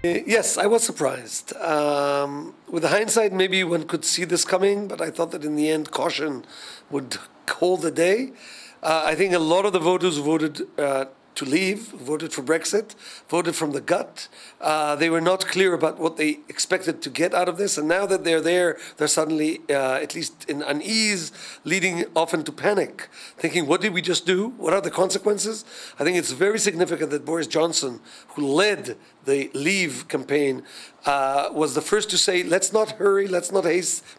Yes, I was surprised. With hindsight, maybe one could see this coming, but I thought that in the end, caution would hold the day. I think a lot of the voters voted to leave, voted for Brexit, voted from the gut. They were not clear about what they expected to get out of this, and now that they're there, they're suddenly, at least in unease, leading often to panic, thinking, what did we just do? What are the consequences? I think it's very significant that Boris Johnson, who led the Leave campaign, was the first to say, let's not hurry, let's not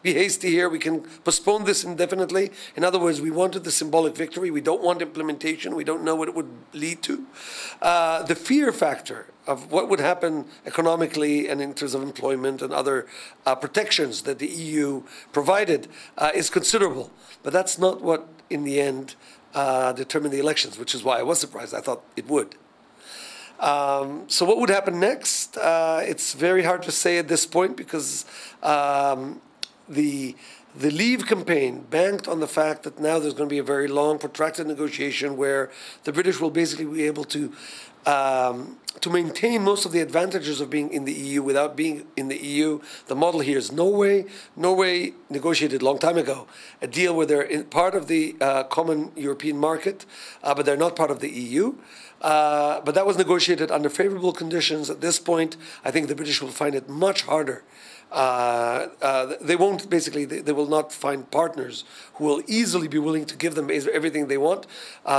be hasty here, we can postpone this indefinitely. In other words, we wanted the symbolic victory, we don't want implementation, we don't know what it would lead to. The fear factor of what would happen economically and in terms of employment and other protections that the EU provided is considerable. But that's not what, in the end, determined the elections, which is why I was surprised. I thought it would. So what would happen next? It's very hard to say at this point because the Leave campaign banked on the fact that now there's going to be a very long, protracted negotiation where the British will basically be able to maintain most of the advantages of being in the EU without being in the EU. The model here is Norway. Norway negotiated a long time ago a deal where they're part of the common European market, but they're not part of the EU. But that was negotiated under favorable conditions. At this point, I think the British will find it much harder. They won't, basically, they will not find partners who will easily be willing to give them everything they want.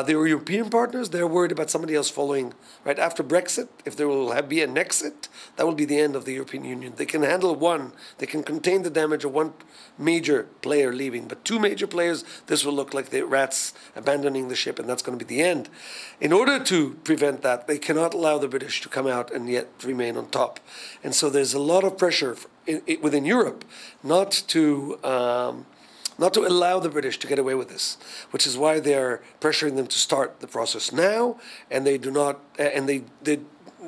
They were European partners. They're worried about somebody else following right after Brexit. If there will be an exit, that will be the end of the European Union. They can handle one. They can contain the damage of one major player leaving. But two major players, this will look like the rats abandoning the ship, and that's going to be the end. In order to prevent that, they cannot allow the British to come out and yet remain on top. And so there's a lot of pressure within Europe not to allow the British to get away with this, which is why they're pressuring them to start the process now, and they do not, and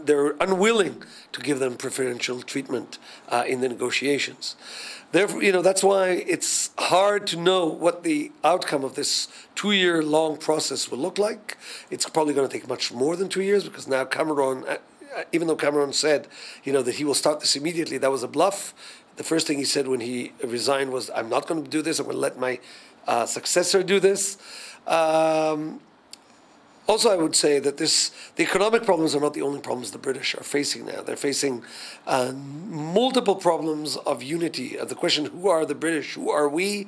they're unwilling to give them preferential treatment in the negotiations. Therefore, that's why it's hard to know what the outcome of this 2-year-long process will look like. It's probably going to take much more than 2 years because now Cameron, even though Cameron said, that he will start this immediately, that was a bluff. The first thing he said when he resigned was, I'm not going to do this, I'm going to let my successor do this. Also, I would say that the economic problems are not the only problems the British are facing now. They're facing multiple problems of unity. The question, who are the British? Who are we?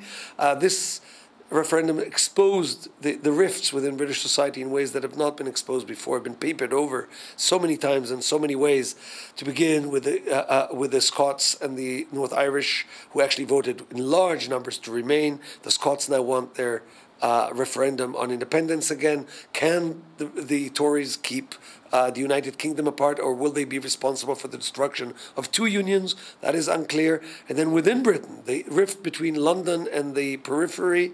This referendum exposed the rifts within British society in ways that have not been exposed before, been papered over so many times in so many ways, to begin with the Scots and the North Irish, who actually voted in large numbers to remain. The Scots now want their referendum on independence again. Can the Tories keep the United Kingdom apart, or will they be responsible for the destruction of two unions? That is unclear. And then within Britain, the rift between London and the periphery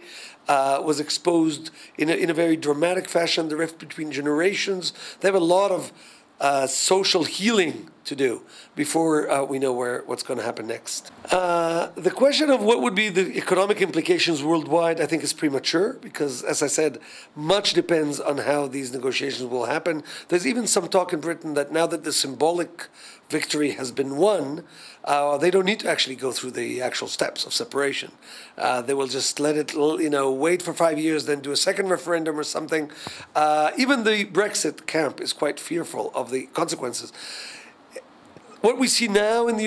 was exposed in a very dramatic fashion, the rift between generations. They have a lot of social healing to do before we know what's going to happen next. The question of what would be the economic implications worldwide, I think, is premature because, as I said, much depends on how these negotiations will happen. There's even some talk in Britain that now that the symbolic victory has been won, they don't need to actually go through the actual steps of separation. They will just let it, wait for 5 years, then do a second referendum or something. Even the Brexit camp is quite fearful of the consequences. What we see now in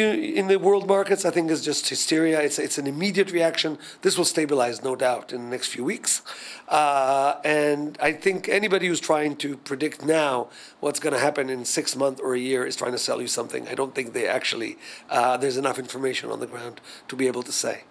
the world markets, I think, is just hysteria. It's an immediate reaction. This will stabilize, no doubt, in the next few weeks. And I think anybody who's trying to predict now what's going to happen in 6 months or a year is trying to sell you something. I don't think they actually, there's enough information on the ground to be able to say.